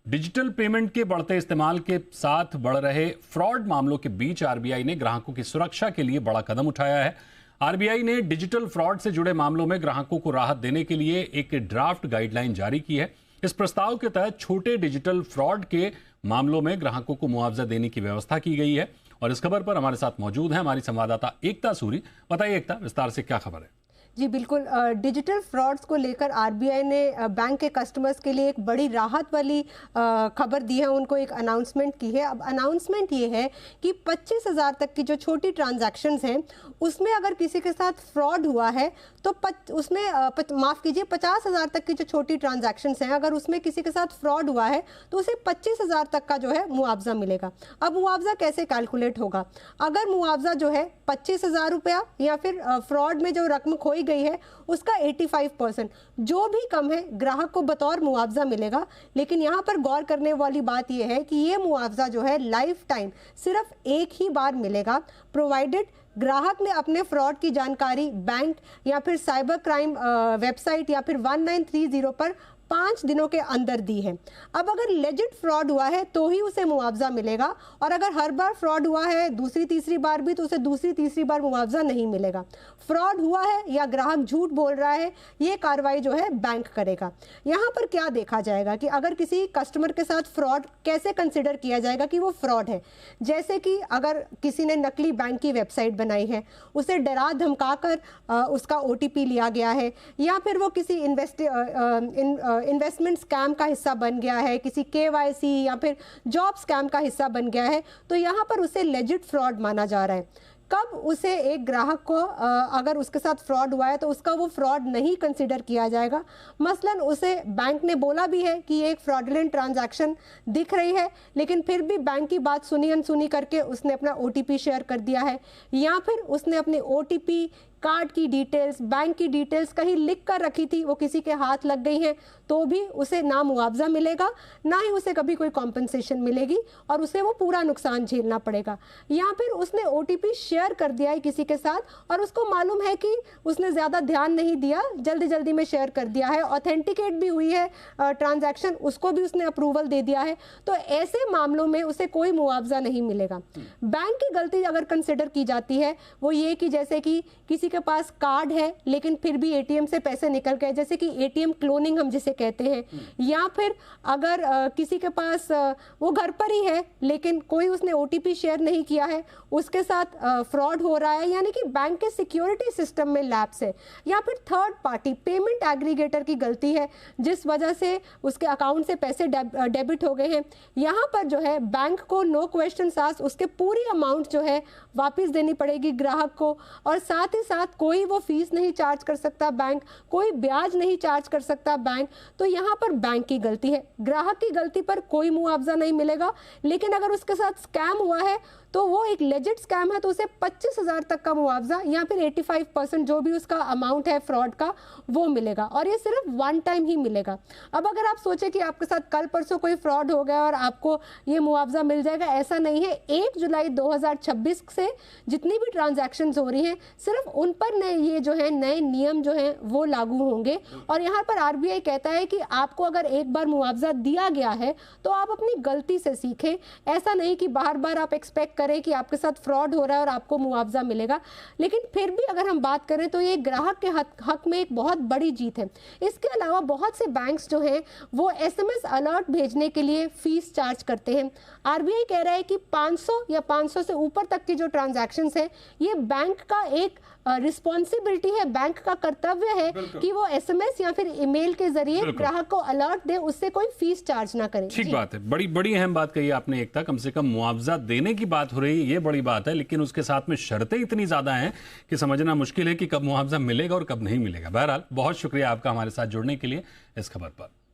Digital payment के बढ़ते इस्तेमाल के साथ बढ़ रहे फ्रॉड मामलों के बीच आरबीआई ने ग्राहकों की सुरक्षा के लिए बड़ा कदम उठाया है। आरबीआई ने डिजिटल फ्रॉड से जुड़े मामलों में ग्राहकों को राहत देने के लिए एक ड्राफ्ट गाइडलाइन जारी की है। इस प्रस्ताव के तहत छोटे डिजिटल फ्रॉड के मामलों में ग्राहकों को मुआवजा देने की व्यवस्था की गई है। और इस खबर पर हमारे साथ मौजूद है हमारी संवाददाता एकता सूरी। बताइए एकता, विस्तार से क्या खबर है? जी बिल्कुल, डिजिटल फ्रॉड्स को लेकर आरबीआई ने बैंक के कस्टमर्स के लिए एक बड़ी राहत वाली खबर दी है, उनको एक अनाउंसमेंट की है। अब अनाउंसमेंट ये है कि 25,000 तक की जो छोटी ट्रांजैक्शंस हैं उसमें अगर किसी के साथ फ्रॉड हुआ है तो उसमें माफ़ कीजिए 50,000 तक की जो छोटी ट्रांजैक्शंस हैं अगर उसमें किसी के साथ फ्रॉड हुआ है तो उसे 25,000 तक का जो है मुआवजा मिलेगा। अब मुआवजा कैसे कैलकुलेट होगा? अगर मुआवजा जो है 25,000 रुपया या फिर फ्रॉड में जो रकम खोई गई है उसका 85%, जो भी कम है ग्राहक को बतौर मुआवजा मिलेगा। लेकिन यहाँ पर गौर करने वाली बात यह है कि ये मुआवजा जो है लाइफ टाइम सिर्फ एक ही बार मिलेगा, प्रोवाइडेड ग्राहक ने अपने फ्रॉड की जानकारी बैंक या फिर साइबर क्राइम वेबसाइट या फिर 1930 पर 5 दिनों के अंदर दी है। अब अगर लेजिट फ्रॉड हुआ है तो ही उसे मुआवजा मिलेगा, और अगर हर बार फ्रॉड हुआ है दूसरी तीसरी बार भी तो उसे दूसरी तीसरी बार मुआवजा नहीं मिलेगा। फ्रॉड हुआ है या ग्राहक झूठ बोल रहा है ये कार्रवाई जो है बैंक करेगा। यहाँ पर क्या देखा जाएगा कि अगर किसी कस्टमर के साथ फ्रॉड कैसे कंसिडर किया जाएगा कि वो फ्रॉड है। जैसे कि अगर किसी ने नकली बैंक की वेबसाइट बनाई है, उसे डरा धमका कर उसका OTP लिया गया है, या फिर वो किसी इन्वेस्टमेंट स्कैम का हिस्सा बन गया है, किसी KYC या फिर जॉब स्कैम का हिस्सा बन गया है, तो यहाँ पर उसे लेजिट फ्रॉड माना जा रहा है। कब उसे एक ग्राहक को अगर उसके साथ फ्रॉड हुआ है तो उसका वो फ्रॉड नहीं कंसिडर किया जाएगा। मसलन उसे बैंक ने बोला भी है कि ये एक फ्रॉडुलेंट ट्रांजैक्शन दिख रही है, लेकिन फिर भी बैंक की बात सुनी अनसुनी करके उसने अपना OTP शेयर कर दिया है, या फिर उसने अपनी OTP कार्ड की डिटेल्स, बैंक की डिटेल्स कहीं लिख कर रखी थी, वो किसी के हाथ लग गई हैं, तो भी उसे ना मुआवजा मिलेगा ना ही उसे कभी कोई कॉम्पनसेशन मिलेगी और उसे वो पूरा नुकसान झेलना पड़ेगा। या फिर उसने OTP शेयर कर दिया है किसी के साथ और उसको मालूम है कि उसने ज़्यादा ध्यान नहीं दिया, जल्दी जल्दी में शेयर कर दिया है, ऑथेंटिकेट भी हुई है ट्रांजैक्शन, उसको भी उसने अप्रूवल दे दिया है, तो ऐसे मामलों में उसे कोई मुआवजा नहीं मिलेगा। बैंक की गलती अगर कंसिडर की जाती है वो ये कि जैसे कि किसी के पास कार्ड है लेकिन फिर भी ATM से पैसे निकल गए, जैसे कि ATM क्लोनिंग हम जिसे कहते हैं, या फिर अगर किसी के पास वो घर पर ही है लेकिन कोई उसने OTP शेयर नहीं किया है, उसके साथ फ्रॉड हो रहा है, यानी कि बैंक के सिक्योरिटी सिस्टम में लैप्स है, या फिर थर्ड पार्टी पेमेंट एग्रीगेटर की गलती है जिस वजह से उसके अकाउंट से पैसे डेबिट हो गए हैं, यहाँ पर जो है बैंक को नो क्वेश्चन आस्क्ड उसके पूरी अमाउंट जो है वापस देनी पड़ेगी ग्राहक को। और साथ ही साथ कोई वो फीस नहीं चार्ज कर सकता बैंक, कोई ब्याज नहीं चार्ज कर सकता बैंक। तो यहाँ पर बैंक की गलती है, ग्राहक की गलती पर कोई मुआवजा नहीं मिलेगा। लेकिन अगर उसके साथ स्कैम हुआ है तो वो एक लेजिट स्कैम है तो उसे 25,000 तक का मुआवजा या फिर 85% जो भी उसका अमाउंट है फ्रॉड का वो मिलेगा, और ये सिर्फ 1 टाइम ही मिलेगा। अब अगर आप सोचें कि आपके साथ कल परसों कोई फ्रॉड हो गया और आपको ये मुआवजा मिल जाएगा, ऐसा नहीं है। 1 जुलाई 2026 से जितनी भी ट्रांजैक्शंस हो रही हैं सिर्फ उन पर ये जो है नए नियम जो हैं वो लागू होंगे। और यहाँ पर RBI कहता है कि आपको अगर एक बार मुआवजा दिया गया है तो आप अपनी गलती से सीखें, ऐसा नहीं कि बार बार आप एक्सपेक्ट करें कि आपके साथ फ्रॉड हो रहा है और आपको मुआवजा मिलेगा। लेकिन फिर भी अगर हम बात करें तो ये ग्राहक के हक में एक बहुत बड़ी जीत है। इसके अलावा बहुत से बैंक्स जो हैं वो SMS अलर्ट भेजने के लिए फीस चार्ज करते हैं। RBI कह रहा है कि 500 या 500 से ऊपर तक की जो ट्रांजैक्शंस है ये बैंक का एक रिस्पॉन्सिबिलिटी है, बैंक का कर्तव्य है कि वो SMS या फिर ईमेल के जरिए ग्राहक को अलर्ट दे, उससे कोई फीस चार्ज ना करे। ठीक बात है, बड़ी बड़ी अहम बात कही आपने एकता। कम से कम मुआवजा देने की बात हो रही है, ये बड़ी बात है, लेकिन उसके साथ में शर्तें इतनी ज्यादा हैं कि समझना मुश्किल है कि कब मुआवजा मिलेगा और कब नहीं मिलेगा। बहरहाल बहुत शुक्रिया आपका हमारे साथ जुड़ने के लिए इस खबर पर।